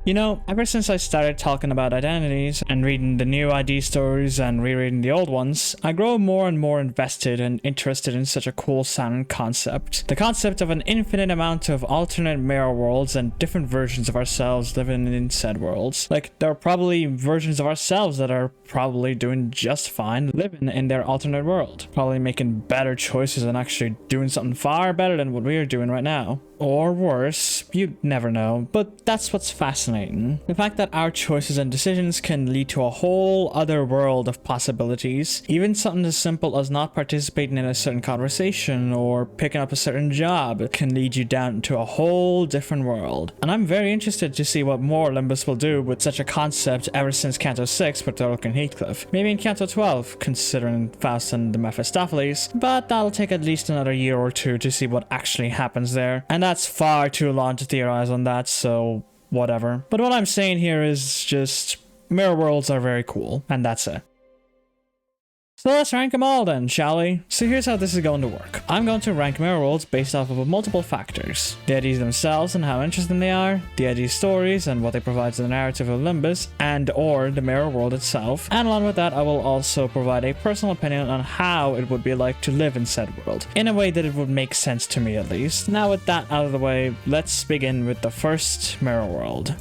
You know, ever since I started talking about identities and reading the new ID stories and rereading the old ones, I grow more and more invested and interested in such a cool sounding concept. The concept of an infinite amount of alternate mirror worlds and different versions of ourselves living in said worlds. Like, there are probably versions of ourselves that are probably doing just fine living in their alternate world. Probably making better choices and actually doing something far better than what we are doing right now. Or worse, you never know, but that's what's fascinating. The fact that our choices and decisions can lead to a whole other world of possibilities. Even something as simple as not participating in a certain conversation or picking up a certain job can lead you down to a whole different world. And I'm very interested to see what more Limbus will do with such a concept ever since Canto 6 with Thorok and Heathcliff. Maybe in Canto 12, considering Faust and the Mephistopheles, but that'll take at least another year or two to see what actually happens there. And that's far too long to theorize on that, so whatever. But what I'm saying here is just mirror worlds are very cool, and that's it. So let's rank them all then, shall we? So here's how this is going to work. I'm going to rank mirror worlds based off of multiple factors. The IDs themselves and how interesting they are, the ID stories and what they provide to the narrative of Limbus and or the mirror world itself, and along with that I will also provide a personal opinion on how it would be like to live in said world, in a way that it would make sense to me at least. Now with that out of the way, let's begin with the first mirror world.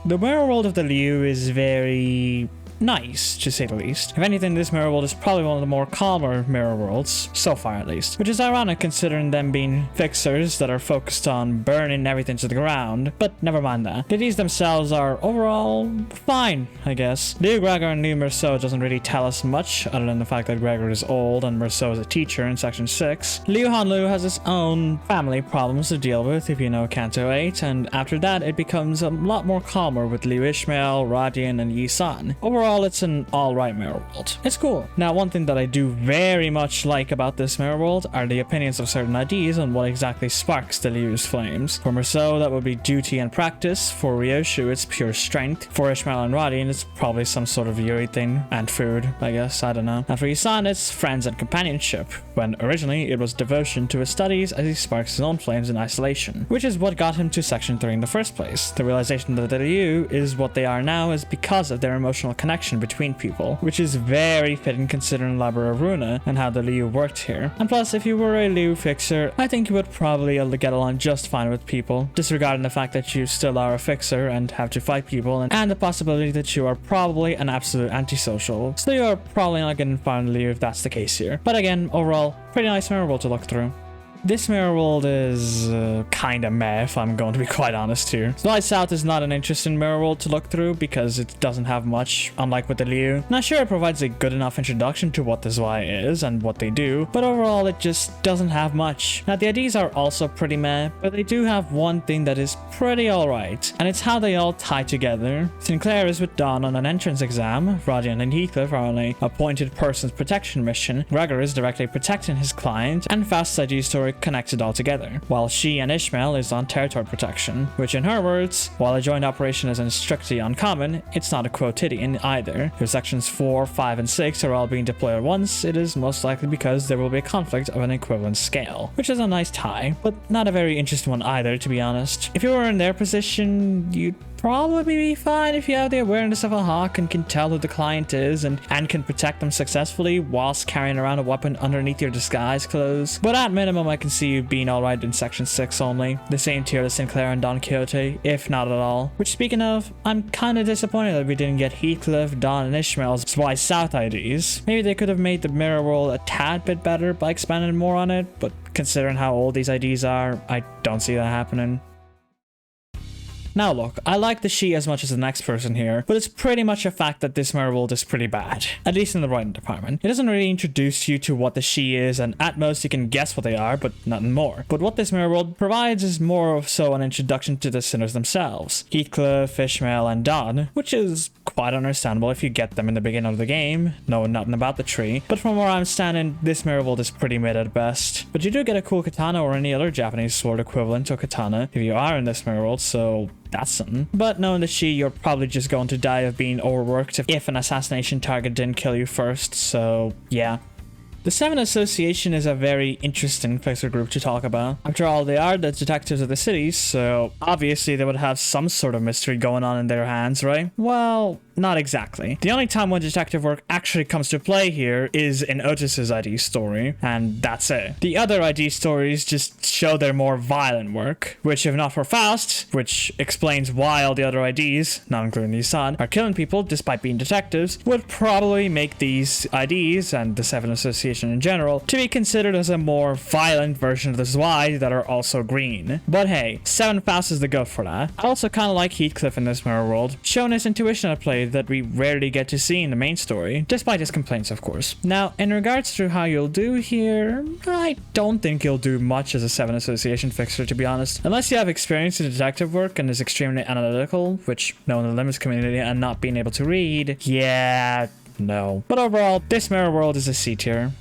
The mirror world of the Liu is very nice, to say the least. If anything, this mirror world is probably one of the more calmer mirror worlds, so far at least. Which is ironic considering them being fixers that are focused on burning everything to the ground, but never mind that. These themselves are overall fine, I guess. Liu Gregor and Liu Merceau doesn't really tell us much, other than the fact that Gregor is old and Merceau is a teacher in section 6. Liu Hanlu has its own family problems to deal with, if you know Canto 8, and after that it becomes a lot more calmer with Liu Ishmael, Radian, and Yi San. Overall, it's an alright mirror world. It's cool. Now, one thing that I do very much like about this mirror world are the opinions of certain IDs on what exactly sparks the Liu's flames. For Merceau, that would be duty and practice. For Ryoshu, it's pure strength. For Ishmael and Radian, it's probably some sort of Yuri thing. And food, I guess. I don't know. And for Isan, it's friends and companionship, when originally it was devotion to his studies as he sparks his own flames in isolation, which is what got him to section 3 in the first place. The realization that the Liu is what they are now is because of their emotional connection between people, which is very fitting considering Labor of Runa and how the Liu worked here. And plus, if you were a Liu fixer, I think you would probably get along just fine with people, disregarding the fact that you still are a fixer and have to fight people, and the possibility that you are probably an absolute antisocial. So you are probably not getting far in Liu if that's the case here. But again, overall, pretty nice mirror world to look through. This mirror world is kinda meh, if I'm going to be quite honest here. Light South is not an interesting mirror world to look through because it doesn't have much, unlike with the Liu. Not sure it provides a good enough introduction to what the Zwei is and what they do, but overall it just doesn't have much. Now the IDs are also pretty meh, but they do have one thing that is pretty alright, and it's how they all tie together. Sinclair is with Dawn on an entrance exam, Radian and Heathcliff are on a appointed person's protection mission, Gregor is directly protecting his client, and Faust's ID story connected all together, while she and Ishmael is on territory protection, which in her words, while a joint operation isn't strictly uncommon, it's not a quotidian either. If sections 4, 5, and 6 are all being deployed at once, it is most likely because there will be a conflict of an equivalent scale, which is a nice tie, but not a very interesting one either, to be honest. If you were in their position, you'd probably be fine if you have the awareness of a hawk and can tell who the client is and can protect them successfully whilst carrying around a weapon underneath your disguise clothes. But at minimum, I can see you being alright in section 6 only, the same tier as Sinclair and Don Quixote, if not at all. Which, speaking of, I'm kinda disappointed that we didn't get Heathcliff, Don, and Ishmael's Zwei South IDs. Maybe they could have made the mirror world a tad bit better by expanding more on it, but considering how old these IDs are, I don't see that happening. Now look, I like the she as much as the next person here, but it's pretty much a fact that this mirror world is pretty bad, at least in the writing department. It doesn't really introduce you to what the she is, and at most you can guess what they are, but nothing more. But what this mirror world provides is more of so an introduction to the sinners themselves, Heathcliff, Ishmael, and Don, which is quite understandable if you get them in the beginning of the game, knowing nothing about the tree. But from where I'm standing, this mirror world is pretty mid at best. But you do get a cool katana or any other Japanese sword equivalent to a katana if you are in this mirror world, so that's something. But knowing that you're probably just going to die of being overworked if an assassination target didn't kill you first, so yeah. The Seven Association is a very interesting fixer group to talk about. After all, they are the detectives of the city, so obviously they would have some sort of mystery going on in their hands, right? Well, not exactly. The only time when detective work actually comes to play here is in Otis's ID story, and that's it. The other ID stories just show their more violent work, which if not for Faust, which explains why all the other IDs, not including the Assad, are killing people despite being detectives, would probably make these IDs and the Seven Association in general to be considered as a more violent version of the Zwei that are also green. But hey, Seven Faust is the goat for that. I also kind of like Heathcliff in this mirror world, showing his intuition at play that we rarely get to see in the main story, despite his complaints of course. Now, in regards to how you'll do here, I don't think you'll do much as a Seven Association fixer, to be honest. Unless you have experience in detective work and is extremely analytical, which knowing the Limbus community and not being able to read, yeah, no. But overall, this mirror world is a C tier.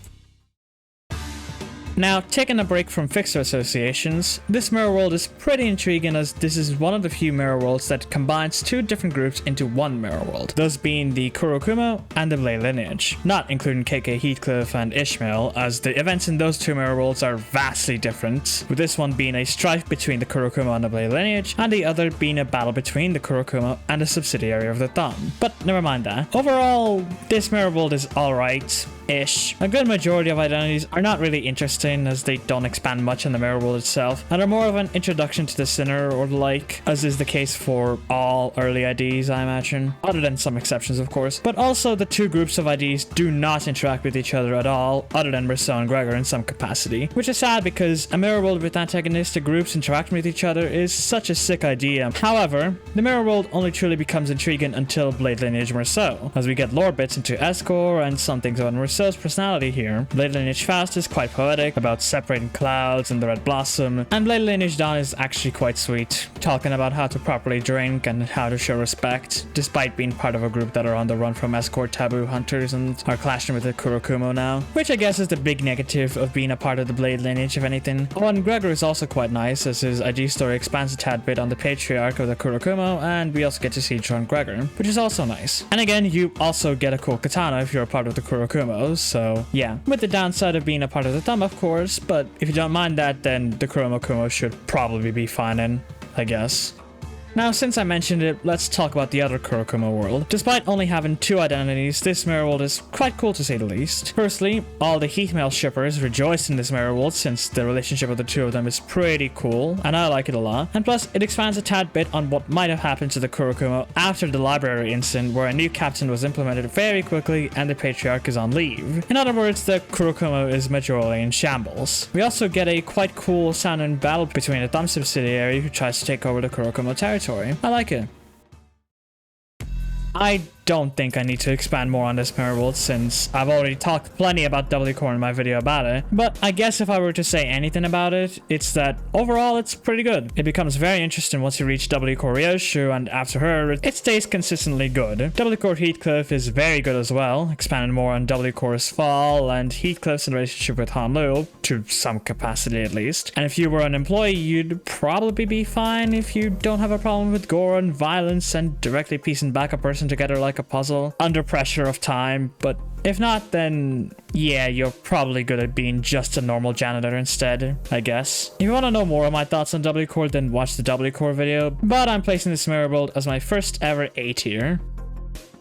Now, taking a break from fixer associations, this mirror world is pretty intriguing as this is one of the few mirror worlds that combines two different groups into one mirror world, those being the Kurokumo and the Blade lineage, not including KK Heathcliff and Ishmael, as the events in those two mirror worlds are vastly different, with this one being a strife between the Kurokumo and the Blade lineage, and the other being a battle between the Kurokumo and a subsidiary of the Thumb. But never mind that. Overall, this mirror world is alright. Ish. A good majority of identities are not really interesting as they don't expand much on the mirror world itself and are more of an introduction to the sinner or the like, as is the case for all early IDs, I imagine, other than some exceptions of course. But also the two groups of IDs do not interact with each other at all, other than Rousseau and Gregor in some capacity, which is sad because a mirror world with antagonistic groups interacting with each other is such a sick idea. However, the mirror world only truly becomes intriguing until Blade lineage Rousseau, as we get lore bits into Escor and some things about Rousseau's personality here. Blade lineage Faust is quite poetic about separating clouds and the red blossom, and Blade lineage Dawn is actually quite sweet, talking about how to properly drink and how to show respect, despite being part of a group that are on the run from escort taboo hunters and are clashing with the Kurokumo now, which I guess is the big negative of being a part of the Blade lineage if anything. Oh, and Gregor is also quite nice as his IG story expands a tad bit on the patriarch of the Kurokumo, and we also get to see John Gregor, which is also nice. And again, you also get a cool katana if you're a part of the Kurokumo. So yeah, with the downside of being a part of the Thumb of course, but if you don't mind that, then the Kurokumo should probably be fine in, I guess. Now, since I mentioned it, let's talk about the other Kurokumo world. Despite only having two identities, this mirror world is quite cool to say the least. Firstly, all the Heathmail shippers rejoice in this mirror world since the relationship of the two of them is pretty cool, and I like it a lot. And plus, it expands a tad bit on what might have happened to the Kurokumo after the library incident where a new captain was implemented very quickly and the patriarch is on leave. In other words, the Kurokumo is majorly in shambles. We also get a quite cool sounding battle between a Thumb subsidiary who tries to take over the Kurokumo territory. I like it. I don't think I need to expand more on this mirror world since I've already talked plenty about W Core in my video about it, but I guess if I were to say anything about it, it's that overall it's pretty good. It becomes very interesting once you reach W Core Ryoshu, and after her, it stays consistently good. W Core Heathcliff is very good as well, expanding more on W Core's fall and Heathcliff's relationship with Hanlu, to some capacity at least. And if you were an employee, you'd probably be fine if you don't have a problem with gore and violence and directly piecing back a person together like a puzzle under pressure of time, but if not, then yeah, you're probably good at being just a normal janitor instead, I guess. If you want to know more of my thoughts on W Core, then watch the W Core video, but I'm placing this mirror world as my first ever A tier.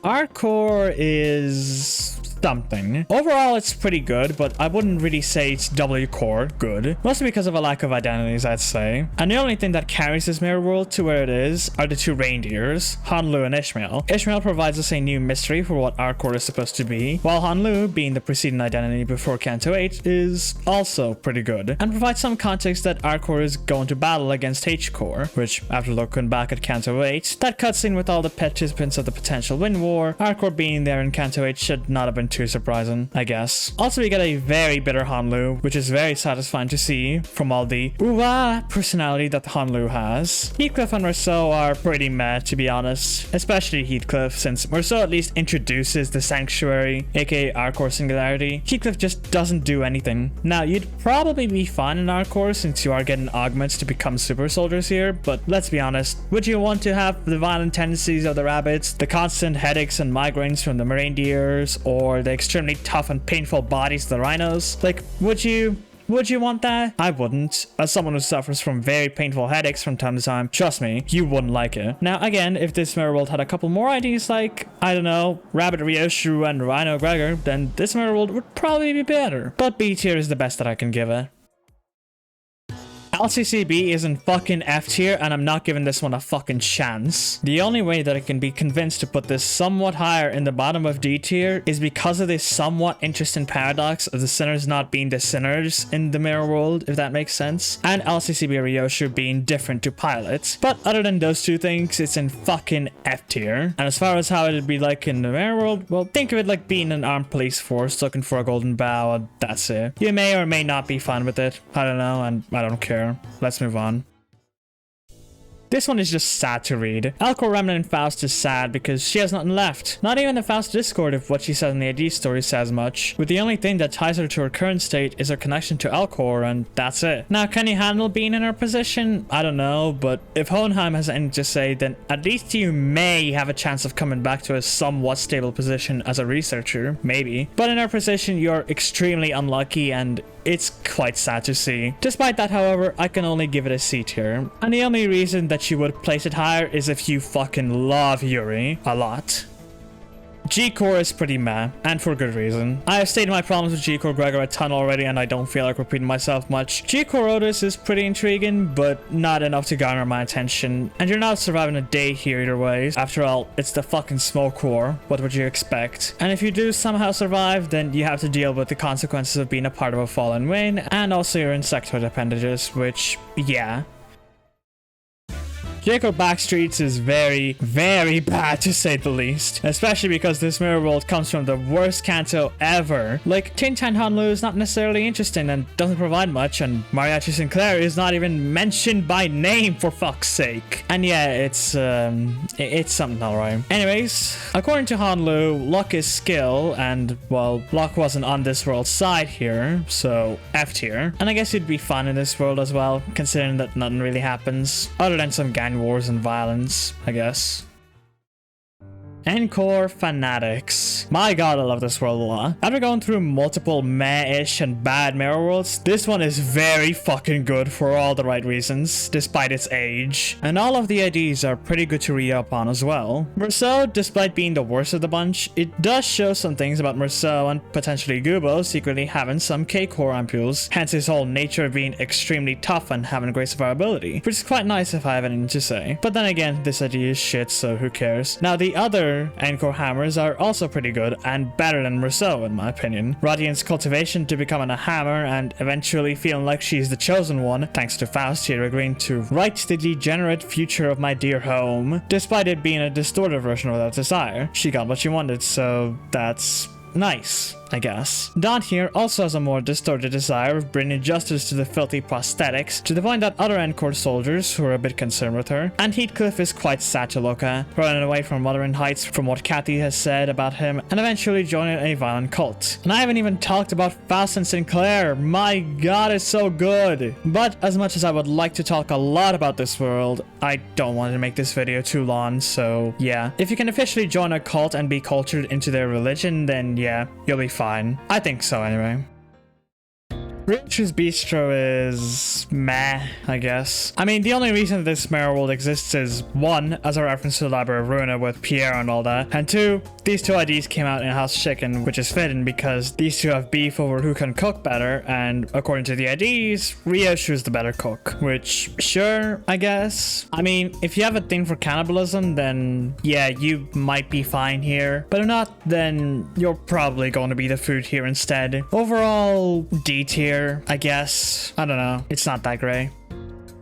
R Core is something. Overall, it's pretty good, but I wouldn't really say it's W Core good, mostly because of a lack of identities, I'd say. And the only thing that carries this mirror world to where it is are the two reindeers, Hanlu and Ishmael. Ishmael provides us a new mystery for what R Core is supposed to be, while Hanlu, being the preceding identity before Canto 8, is also pretty good, and provides some context that R Core is going to battle against H Core, which, after looking back at Canto 8, that cutscene with all the participants of the potential Wind War, R Core being there in Canto 8 should not have been too surprising, I guess. Also, we get a very bitter Hanlu, which is very satisfying to see from all the ooh-ah personality that Hanlu has. Heathcliff and Rousseau are pretty meh, to be honest, especially Heathcliff, since Rousseau at least introduces the Sanctuary, aka R-Core Singularity. Heathcliff just doesn't do anything. Now, you'd probably be fine in R-Core since you are getting augments to become super soldiers here, but let's be honest, would you want to have the violent tendencies of the rabbits, the constant headaches and migraines from the reindeers, or or the extremely tough and painful bodies of the rhinos. Like, would you want that? I wouldn't. As someone who suffers from very painful headaches from time to time, trust me, you wouldn't like it. Now, again, if this mirror world had a couple more IDs like, I don't know, Rabbit Ryoshu and Rhino Gregor, then this mirror world would probably be better. But B tier is the best that I can give it. LCCB is in fucking F tier, and I'm not giving this one a fucking chance. The only way that I can be convinced to put this somewhat higher in the bottom of D tier is because of this somewhat interesting paradox of the sinners not being the sinners in the mirror world, if that makes sense, and LCCB Ryoshu being different to pilots. But other than those two things, it's in fucking F tier. And as far as how it'd be like in the mirror world, well, think of it like being an armed police force looking for a golden bow, and that's it. You may or may not be fine with it. I don't know, and I don't care. Let's move on. This one is just sad to read. Alcor Remnant and Faust is sad because she has nothing left. Not even the Faust Discord if what she says in the ID story says much, with the only thing that ties her to her current state is her connection to Alcor, and that's it. Now, can you handle being in her position? I don't know, but if Hohenheim has anything to say, then at least you may have a chance of coming back to a somewhat stable position as a researcher, maybe. But in her position, you're extremely unlucky, and it's quite sad to see. Despite that, however, I can only give it a C tier. And the only reason that you would place it higher is if you fucking love Yuri a lot. G-Core is pretty meh, and for good reason. I have stated my problems with G-Core Gregor a ton already, and I don't feel like repeating myself much. G-Core Otis is pretty intriguing, but not enough to garner my attention. And you're not surviving a day here either way. After all, it's the fucking smoke core. What would you expect? And if you do somehow survive, then you have to deal with the consequences of being a part of a fallen wing, and also your insectoid appendages, which, yeah. Jacob Backstreets is very, very bad to say the least, especially because this mirror world comes from the worst canto ever. Like, Tintan Hanlu is not necessarily interesting and doesn't provide much, and Mariachi Sinclair is not even mentioned by name, for fuck's sake. And yeah, it's something alright. Anyways, according to Hanlu, luck is skill, and well, luck wasn't on this world's side here, so F tier. And I guess it'd be fun in this world as well, considering that nothing really happens, other than some gang wars and violence, I guess. Encore Fanatics. My god, I love this world a lot. After going through multiple meh-ish and bad mirror worlds, this one is very fucking good for all the right reasons, despite its age. And all of the IDs are pretty good to re-up on as well. Merceau, despite being the worst of the bunch, it does show some things about Merceau and potentially Gubo secretly having some K-core ampules, hence his whole nature being extremely tough and having great survivability, which is quite nice if I have anything to say. But then again, this idea is shit, so who cares. Now, the other Encore hammers are also pretty good and better than Merceau in my opinion. Radiant's cultivation to becoming a hammer and eventually feeling like she's the chosen one, thanks to Faust here agreeing to write the degenerate future of my dear home. Despite it being a distorted version of that desire, she got what she wanted, so that's nice, I guess. Dawn here also has a more distorted desire of bringing justice to the filthy prosthetics, to the point that other Encore soldiers who are a bit concerned with her. And Heathcliff is quite sad to look at, running away from Wuthering Heights from what Kathy has said about him, and eventually joining a violent cult. And I haven't even talked about Faust and Sinclair. My god, it's so good. But as much as I would like to talk a lot about this world, I don't want to make this video too long, so yeah. If you can officially join a cult and be cultured into their religion, then yeah, you'll be fine. I think so anyway. Rich's Bistro is meh, I guess. I mean, the only reason this mirror world exists is 1, as a reference to the Library of Ruina with Pierre and all that, and 2, these two IDs came out in House Chicken, which is fitting because these two have beef over who can cook better, and according to the IDs, Ryoshu's the better cook, which, sure, I guess. I mean, if you have a thing for cannibalism, then yeah, you might be fine here, but if not, then you're probably going to be the food here instead. Overall, D tier, I guess. I don't know. It's not that great.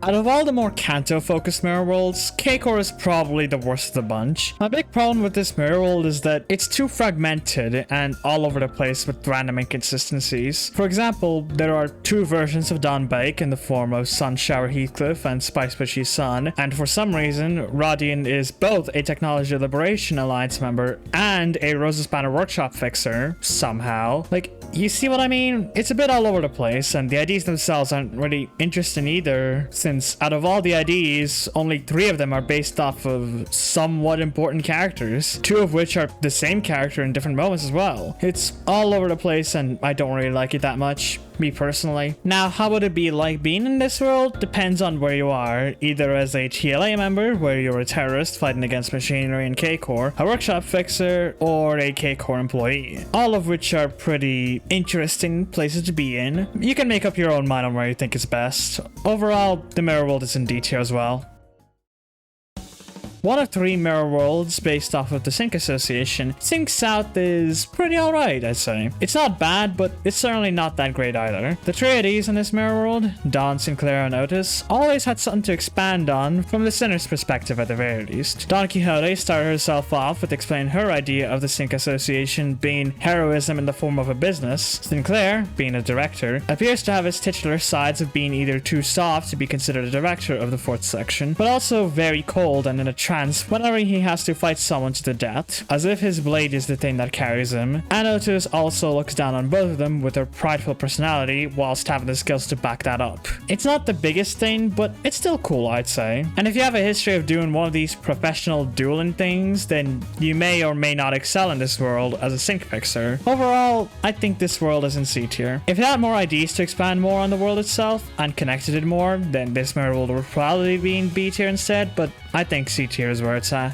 Out of all the more Kanto-focused mirror worlds, K-Core is probably the worst of the bunch. My big problem with this mirror world is that it's too fragmented and all over the place with random inconsistencies. For example, there are 2 versions of Don Bake in the form of Sun Shower Heathcliff and Spice Bushy Sun, and for some reason, Rodian is both a Technology Liberation Alliance member and a Rose's Banner Workshop fixer, somehow. Like, You see what I mean? It's a bit all over the place, and the IDs themselves aren't really interesting either, since out of all the IDs, only 3 of them are based off of somewhat important characters, 2 of which are the same character in different moments as well. It's all over the place, and I don't really like it that much, me personally. Now, how would it be like being in this world? Depends on where you are, either as a TLA member, where you're a terrorist fighting against machinery and K-Core, a workshop fixer, or a K-Core employee. All of which are pretty interesting places to be in. You can make up your own mind on where you think is best. Overall, the Mirror World is in D tier as well. One of 3 mirror worlds based off of the Sync Association, Sync South is pretty alright, I'd say. It's not bad, but it's certainly not that great either. The 3 IDs in this mirror world, Dawn, Sinclair, and Otis, always had something to expand on from the Sinner's perspective at the very least. Don Quixote started herself off with explaining her idea of the Sync Association being heroism in the form of a business. Sinclair, being a director, appears to have his titular sides of being either too soft to be considered a director of the 4th section, but also very cold and in a trance whenever he has to fight someone to the death, as if his blade is the thing that carries him. And Otis also looks down on both of them with her prideful personality whilst having the skills to back that up. It's not the biggest thing, but it's still cool, I'd say. And if you have a history of doing one of these professional dueling things, then you may or may not excel in this world as a sync fixer. Overall, I think this world is in C tier. If it had more IDs to expand more on the world itself and connected it more, then this mirror world would probably be in B tier instead, but I think C tier is where it's at.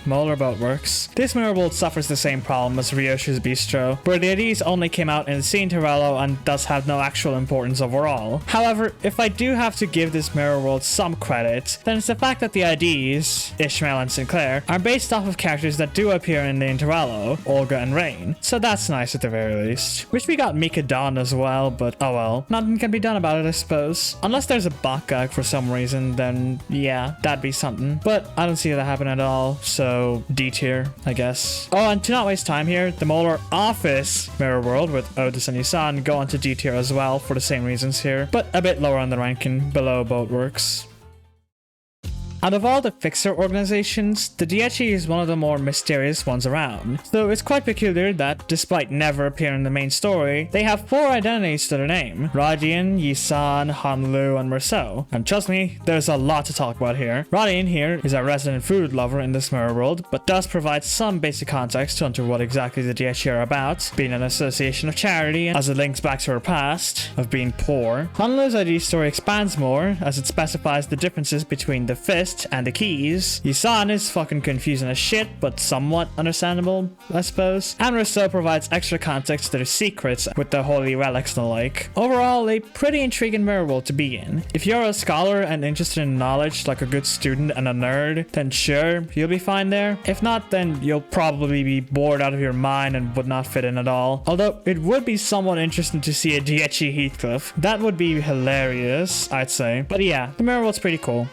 Molar Boat Works. This mirror world suffers the same problem as Ryoshi's Bistro, where the IDs only came out in the C intervallo and thus have no actual importance overall. However, if I do have to give this mirror world some credit, then it's the fact that the IDs, Ishmael and Sinclair, are based off of characters that do appear in the intervallo, Olga and Rain, so that's nice at the very least. Wish we got Mika Dawn as well, but oh well. Nothing can be done about it, I suppose. Unless there's a bot gag for some reason, then yeah, that'd be something. But I don't see that happen at all, so D tier, I guess. Oh, and to not waste time here, the Molar Office mirror world with Otis and Isan go on to D tier as well for the same reasons here, but a bit lower on the ranking, below Boatworks. Out of all the fixer organizations, the Diechi is one of the more mysterious ones around, so it's quite peculiar that, despite never appearing in the main story, they have 4 identities to their name: Radian, Yisan, Hanlu, and Merceau. And trust me, there's a lot to talk about here. Radian here is a resident food lover in this mirror world, but does provide some basic context onto what exactly the Diechi are about, being an association of charity as it links back to her past of being poor. Hanlu's ID story expands more, as it specifies the differences between the fist and the keys. Yisan is fucking confusing as shit, but somewhat understandable, I suppose. And Rousseau provides extra context to their secrets with the holy relics and the like. Overall, a pretty intriguing mirror world to be in. If you're a scholar and interested in knowledge, like a good student and a nerd, then sure, you'll be fine there. If not, then you'll probably be bored out of your mind and would not fit in at all. Although, it would be somewhat interesting to see a Diechi Heathcliff. That would be hilarious, I'd say. But yeah, the mirror world's pretty cool.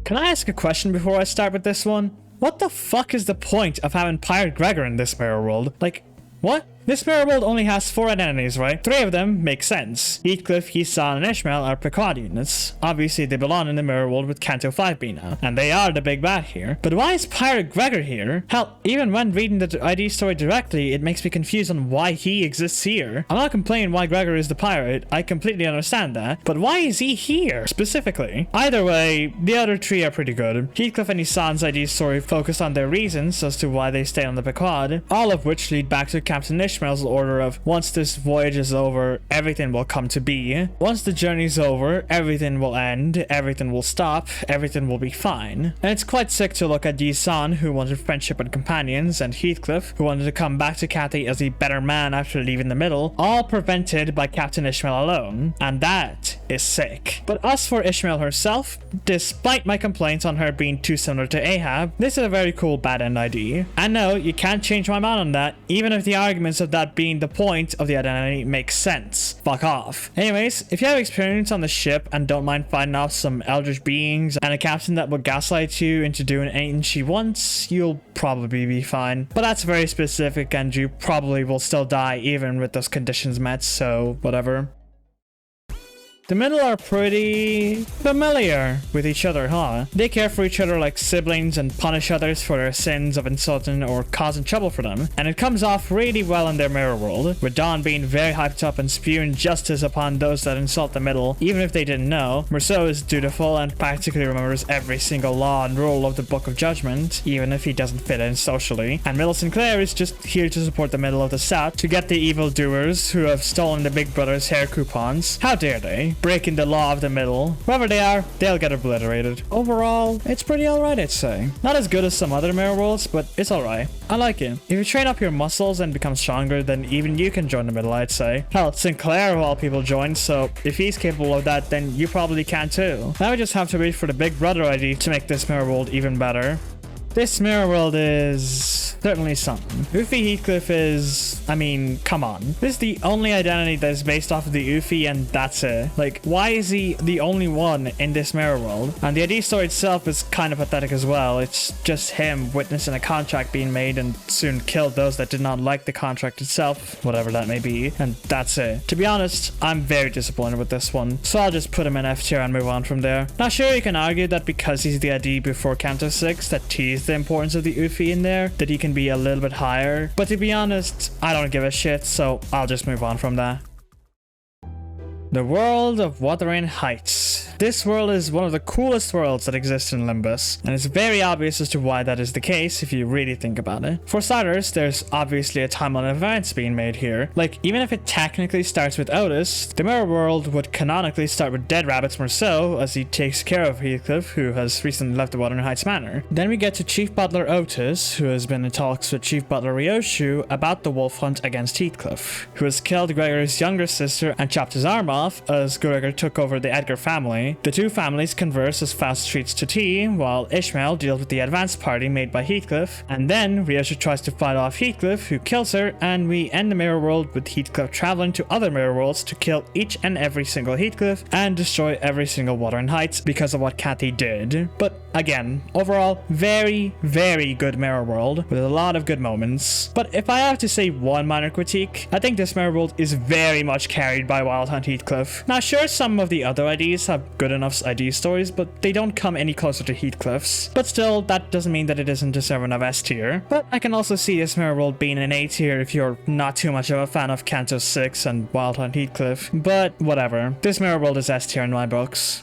Can I ask a question before I start with this one? What the fuck is the point of having Pirate Gregor in this mirror world? Like, what? This mirror world only has 4 identities, right? 3 of them make sense. Heathcliff, Yisan, and Ishmael are Picard units. Obviously, they belong in the mirror world with Canto 5B now, and they are the big bad here. But why is Pirate Gregor here? Hell, even when reading the ID story directly, it makes me confused on why he exists here. I'm not complaining why Gregor is the pirate, I completely understand that, but why is he here, specifically? Either way, the other 3 are pretty good. Heathcliff and Yisan's ID story focused on their reasons as to why they stay on the Picard, all of which lead back to Captain Ishmael's order of, once this voyage is over, everything will come to be. Once the journey's over, everything will end, everything will stop, everything will be fine. And it's quite sick to look at Yisan, who wanted friendship and companions, and Heathcliff, who wanted to come back to Cathy as a better man after leaving the middle, all prevented by Captain Ishmael alone. And that is sick. But as for Ishmael herself, despite my complaints on her being too similar to Ahab, this is a very cool bad end ID. And no, you can't change my mind on that, even if the arguments of that being the point of the identity makes sense. Fuck off. Anyways, if you have experience on the ship and don't mind fighting off some eldritch beings and a captain that will gaslight you into doing anything she wants, you'll probably be fine. But that's very specific and you probably will still die even with those conditions met, so whatever. The middle are pretty familiar with each other, huh? They care for each other like siblings and punish others for their sins of insulting or causing trouble for them. And it comes off really well in their mirror world, with Dawn being very hyped up and spewing justice upon those that insult the middle, even if they didn't know. Merceau is dutiful and practically remembers every single law and rule of the Book of Judgment, even if he doesn't fit in socially. And Middle Sinclair is just here to support the middle of the South to get the evildoers who have stolen the Big Brother's hair coupons. How dare they? Breaking the law of the middle. Whoever they are, they'll get obliterated. Overall, it's pretty alright, I'd say. Not as good as some other mirror worlds, but it's alright. I like it. If you train up your muscles and become stronger, then even you can join the middle, I'd say. Hell, Sinclair of all people joined, so if he's capable of that, then you probably can too. Now we just have to wait for the Big Brother ID to make this mirror world even better. This mirror world is certainly something. Oofy Heathcliff is, I mean, come on. This is the only identity that is based off of the Oofy, and that's it. Like, why is he the only one in this mirror world? And the ID story itself is kind of pathetic as well. It's just him witnessing a contract being made and soon killed those that did not like the contract itself, whatever that may be, and that's it. To be honest, I'm very disappointed with this one, so I'll just put him in F tier and move on from there. Now sure, you can argue that because he's the ID before Canto 6 that teased the importance of the Oofy in there, that he can be a little bit higher, but to be honest, I don't give a shit, so I'll just move on from that. The world of Wuthering Heights. This world is one of the coolest worlds that exist in Limbus, and it's very obvious as to why that is the case if you really think about it. For starters, there's obviously a timeline of events being made here. Like, even if it technically starts with Otis, the mirror world would canonically start with Dead Rabbit's Merceau as he takes care of Heathcliff, who has recently left the Wuthering Heights Manor. Then we get to Chief Butler Otis, who has been in talks with Chief Butler Ryoshu about the wolf hunt against Heathcliff, who has killed Gregor's younger sister and chopped his arm off as Gregor took over the Edgar family. The two families converse as Faust treats to tea, while Ishmael deals with the advance party made by Heathcliff, and then Ryoshu tries to fight off Heathcliff, who kills her, and we end the mirror world with Heathcliff traveling to other mirror worlds to kill each and every single Heathcliff and destroy every single Wuthering Heights because of what Kathy did. But again, overall, very, very good mirror world with a lot of good moments. But if I have to say one minor critique, I think this mirror world is very much carried by Wild Hunt Heathcliff. Now sure, some of the other IDs have good enough ID stories, but they don't come any closer to Heathcliff's. But still, that doesn't mean that it isn't deserving of S tier. But I can also see this mirror world being an A tier if you're not too much of a fan of Canto 6 and Wild Hunt Heathcliff. But whatever, this mirror world is S tier in my books.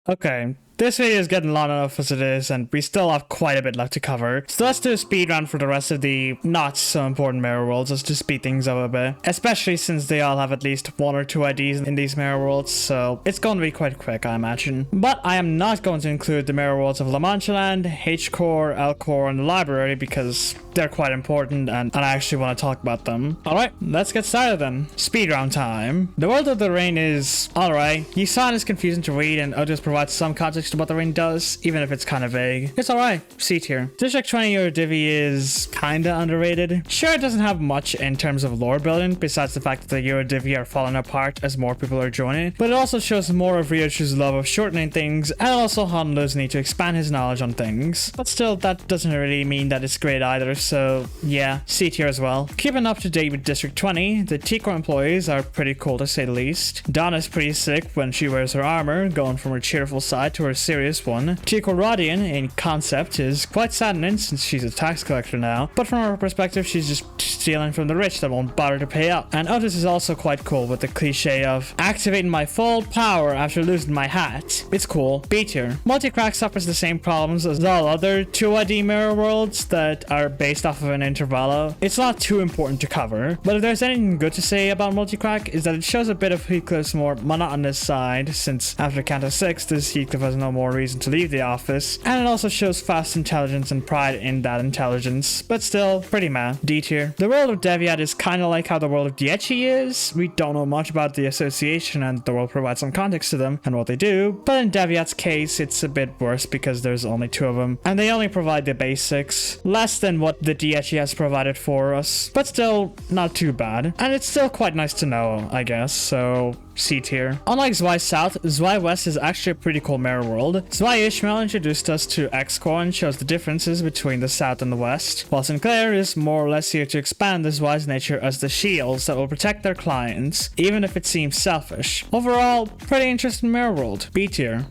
Okay. This video is getting long enough as it is, and we still have quite a bit left to cover. So let's do a speed run for the rest of the not so important mirror worlds, just to speed things up a bit. Especially since they all have at least one or two IDs in these mirror worlds, so it's going to be quite quick, I imagine. But I am not going to include the mirror worlds of La Mancha Land, H-Core, L-Core, and the library because they're quite important and I actually want to talk about them. Alright, let's get started then. Speed round time. The World of the Rain is alright. You saw it is confusing to read, and I'll just provide some context to what the rain does, even if it's kind of vague. It's alright. C tier. District 20 Eurodivy is kinda underrated. Sure, it doesn't have much in terms of lore building, besides the fact that the Eurodivy are falling apart as more people are joining, but it also shows more of Ryoshu's love of shortening things, and also Hondo's need to expand his knowledge on things. But still, that doesn't really mean that it's great either, so yeah, C tier as well. Keeping up to date with District 20, the T-Core employees are pretty cool to say the least. Donna's pretty sick when she wears her armor, going from her cheerful side to her serious one. T-Core Rodian in concept is quite saddening since she's a tax collector now, but from her perspective she's just stealing from the rich that won't bother to pay up. And Otis is also quite cool with the cliche of activating my full power after losing my hat. It's cool. B tier. Multicrack suffers the same problems as all other 2ID mirror worlds that are based off of an intervallo. It's not too important to cover, but if there's anything good to say about Multicrack is that it shows a bit of Heathcliff's more monotonous side, since after Canto 6 this Heathcliff has no more reason to leave the office, and it also shows fast intelligence and pride in that intelligence, but still pretty meh. D tier. The world of Deviat is kind of like how the world of Diechi is. We don't know much about the association, and the world provides some context to them and what they do, but in Deviat's case it's a bit worse because there's only two of them and they only provide the basics, less than what the Diechi has provided for us, but still not too bad, and it's still quite nice to know, I guess, so C tier. Unlike Zwei South, Zwei West is actually a pretty cool mirror world. Zwei Ishmael introduced us to X-Core and shows the differences between the South and the West, while Sinclair is more or less here to expand the Zwei's nature as the shields that will protect their clients, even if it seems selfish. Overall, pretty interesting mirror world. B tier.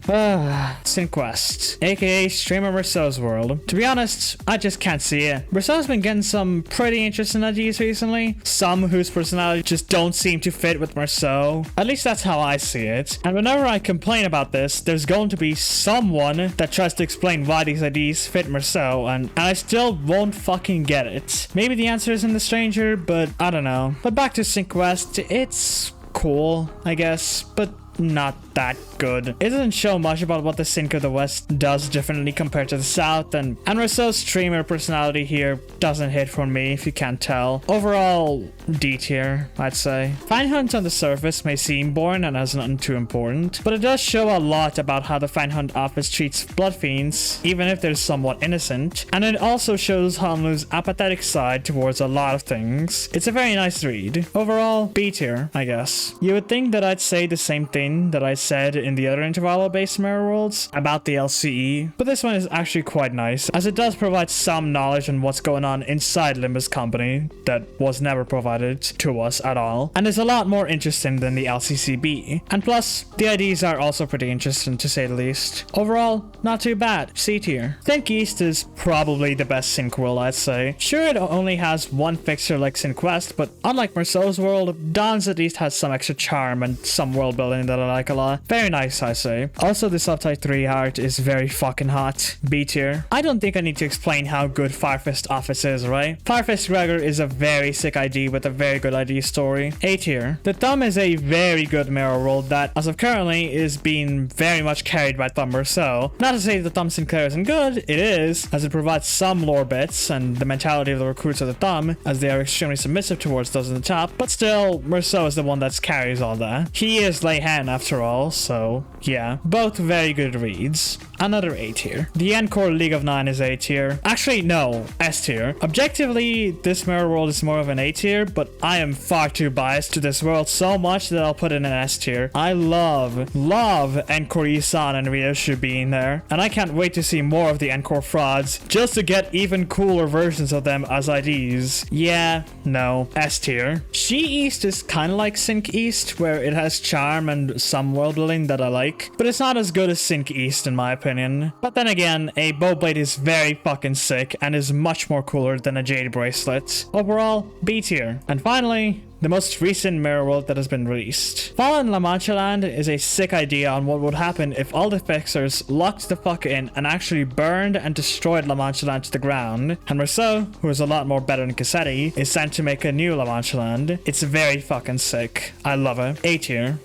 Synquest, aka Streamer Merceau's world. To be honest, I just can't see it. Merceau's been getting some pretty interesting ideas recently, some whose personality just don't seem to fit with Merceau. At least that's how I see it. And whenever I complain about this, there's going to be someone that tries to explain why these ideas fit Merceau, and I still won't fucking get it. Maybe the answer is in the stranger, but I don't know. But back to Synquest, it's cool, I guess, but not that good. It doesn't show much about what the Sync of the West does differently compared to the South, and Merceau's streamer personality here doesn't hit for me, if you can't tell. Overall, D tier, I'd say. Fine Hunt on the surface may seem boring and has nothing too important, but it does show a lot about how the Fine Hunt office treats blood fiends, even if they're somewhat innocent, and it also shows Hanlu's apathetic side towards a lot of things. It's a very nice read. Overall, B tier, I guess. You would think that I'd say the same thing that I said in the other intervallo-based mirror worlds about the LCE, but this one is actually quite nice, as it does provide some knowledge on what's going on inside Limbus Company that was never provided to us at all, and is a lot more interesting than the LCCB. And plus, the IDs are also pretty interesting to say the least. Overall, not too bad. C tier. Sync East is probably the best sync world, I'd say. Sure, it only has one fixture like Synquest, but unlike Merceau's world, Dawn's at least has some extra charm and some world building that I like a lot. Very nice, I say. Also, the Subtype 3 art is very fucking hot. B tier. I don't think I need to explain how good Firefist Office is, right? Firefist Gregor is a very sick ID with a very good ID story. A tier. The Thumb is a very good mirror world that, as of currently, is being very much carried by Thumb Merceau. Not to say the Thumb Sinclair isn't good, it is, as it provides some lore bits and the mentality of the recruits of the Thumb, as they are extremely submissive towards those in the top, but still, Merceau is the one that carries all that. He is Leyhan after all, so yeah. Both very good reads. Another A tier. The Encore League of 9 is A tier. Actually, no, S tier. Objectively, this mirror world is more of an A tier, but I am far too biased to this world so much that I'll put it in an S tier. I love Encore Isan and Ryoshu being there, and I can't wait to see more of the Encore frauds, just to get even cooler versions of them as IDs. Yeah, no, S tier. She East is kind of like Sync East, where it has charm and some world building that I like, but it's not as good as Sync East in my opinion. But then again, a Bowblade is very fucking sick and is much more cooler than a Jade Bracelet. Overall, B tier. And finally, the most recent mirror world that has been released. Fallen La Mancha Land is a sick idea on what would happen if all the fixers locked the fuck in and actually burned and destroyed La Mancha Land to the ground, and Merceau, who is a lot more better than Cassetti, is sent to make a new La Mancha Land. It's very fucking sick. I love it. A tier.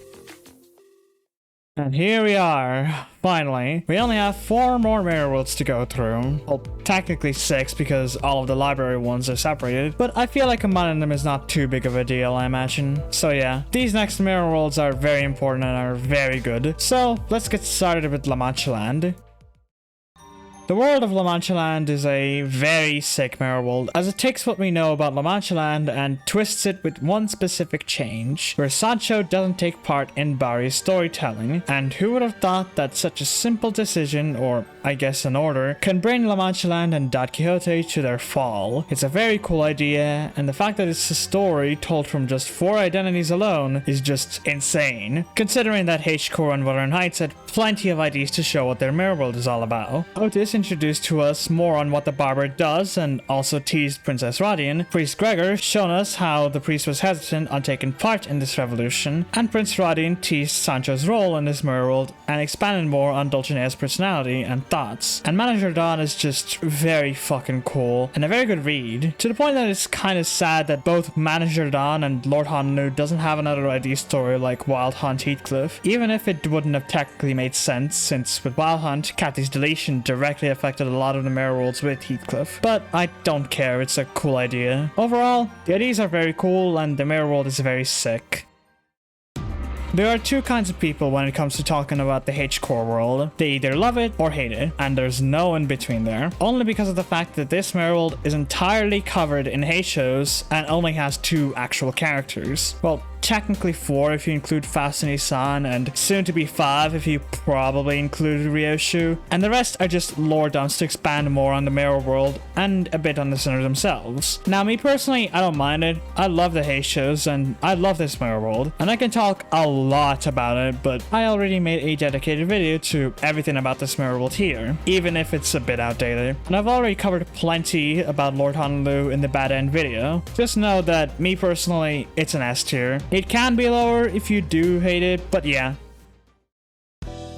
And here we are. Finally, we only have 4 more mirror worlds to go through. Well, technically 6 because all of the library ones are separated, but I feel like combining them is not too big of a deal, I imagine. So yeah, these next mirror worlds are very important and are very good. So let's get started with La Mancha Land. The world of La Mancha Land is a very sick mirror world, as it takes what we know about La Mancha Land and twists it with one specific change, where Sancho doesn't take part in Barry's storytelling, and who would have thought that such a simple decision, or I guess an order, can bring La Mancha Land and Don Quixote to their fall. It's a very cool idea, and the fact that it's a story told from just 4 identities alone is just insane, considering that H-Core and Wuthering Heights had plenty of ideas to show what their mirror world is all about. Otis introduced to us more on what the barber does and also teased Princess Radian. Priest Gregor shown us how the priest was hesitant on taking part in this revolution, and Prince Radian teased Sancho's role in this mirror world and expanded more on Dulcinea's personality and thoughts. And Manager Dawn is just very fucking cool and a very good read, to the point that it's kind of sad that both Manager Dawn and Lord Hanlu doesn't have another ID story like Wild Hunt Heathcliff, even if it wouldn't have technically made sense, since with Wild Hunt, Cathy's deletion directly affected a lot of the mirror worlds with Heathcliff. But I don't care, it's a cool idea. Overall, the ideas are very cool and the mirror world is very sick. There are 2 kinds of people when it comes to talking about the H-Core world. They either love it or hate it, and there's no in between there. Only because of the fact that this mirror world is entirely covered in H shows and only has 2 actual characters. Well, technically 4 if you include Fasuni-san, and soon to be 5 if you probably included Ryoshu. And the rest are just lore dumps to expand more on the Mirror World and a bit on the Sinners themselves. Now, me personally, I don't mind it. I love the Heishos and I love this Mirror World, and I can talk a lot about it, but I already made a dedicated video to everything about this Mirror World here, even if it's a bit outdated. And I've already covered plenty about Lord Honolulu in the Bad End video. Just know that me personally, it's an S tier. It can be lower if you do hate it, but yeah.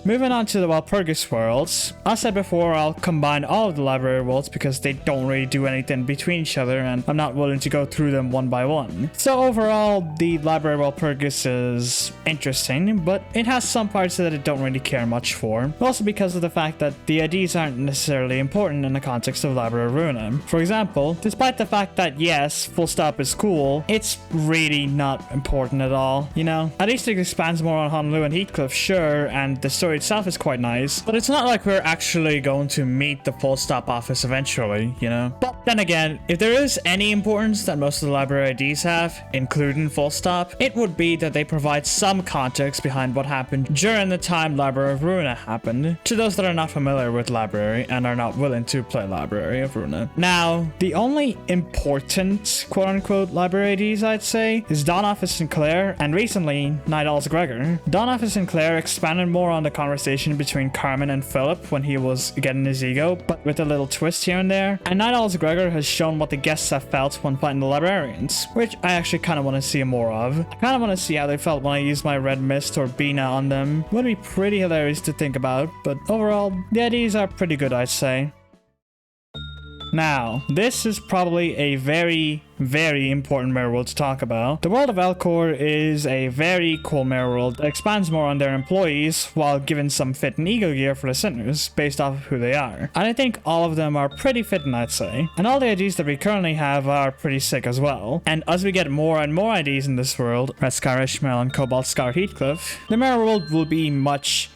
Moving on to the Walpurgis worlds, I said before I'll combine all of the library worlds because they don't really do anything between each other and I'm not willing to go through them one by one. So overall, the library Walpurgis is interesting, but it has some parts that I don't really care much for. Also because of the fact that the IDs aren't necessarily important in the context of Library Runa. For example, despite the fact that yes, full stop is cool, it's really not important at all, you know? At least it expands more on Honolulu and Heathcliff, sure, and the story itself is quite nice, but it's not like we're actually going to meet the full stop office eventually, you know? But then again, if there is any importance that most of the library IDs have, including full stop, it would be that they provide some context behind what happened during the time Library of Runa happened, to those that are not familiar with library and are not willing to play Library of Runa. Now, the only important quote-unquote library IDs I'd say is Don Office Sinclair and recently Night Owl's Gregor. Don Office Sinclair expanded more on the conversation between Carmen and Philip when he was getting his ego, but with a little twist here and there. And Night Owl's Gregor has shown what the guests have felt when fighting the librarians, which I actually kind of want to see more of. I kind of want to see how they felt when I used my red mist or Bina on them. Would be pretty hilarious to think about, but overall, the IDs are pretty good, I'd say. Now, this is probably a very important mirror world to talk about. The world of Elcor is a very cool mirror world that expands more on their employees while giving some fit and ego gear for the sinners based off of who they are. And I think all of them are pretty fitting, I'd say. And all the IDs that we currently have are pretty sick as well. And as we get more and more IDs in this world, Red Scar Ishmael and Cobalt Scar Heathcliff, the mirror world will be much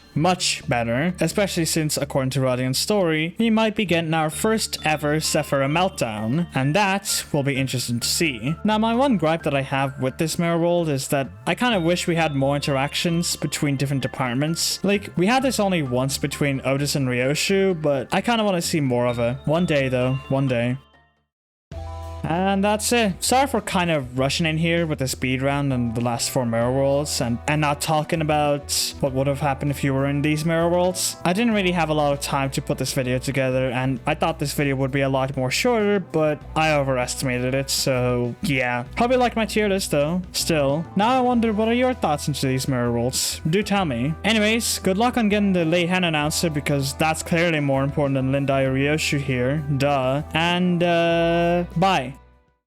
better, especially since, according to Radiant's story, we might be getting our first ever Sephira meltdown, and that will be interesting to see. Now, my one gripe that I have with this mirror world is that I kind of wish we had more interactions between different departments. Like, we had this only once between Otis and Ryoshu, but I kind of want to see more of it. One day, though. One day. And that's it. Sorry for kind of rushing in here with the speed round and the last 4 mirror worlds and not talking about what would have happened if you were in these mirror worlds. I didn't really have a lot of time to put this video together and I thought this video would be a lot more shorter, but I overestimated it, so yeah. Probably like my tier list though. Still, now I wonder what are your thoughts into these mirror worlds? Do tell me. Anyways, good luck on getting the late hand announcer because that's clearly more important than Lindai or Ryoshu here. Duh. And bye.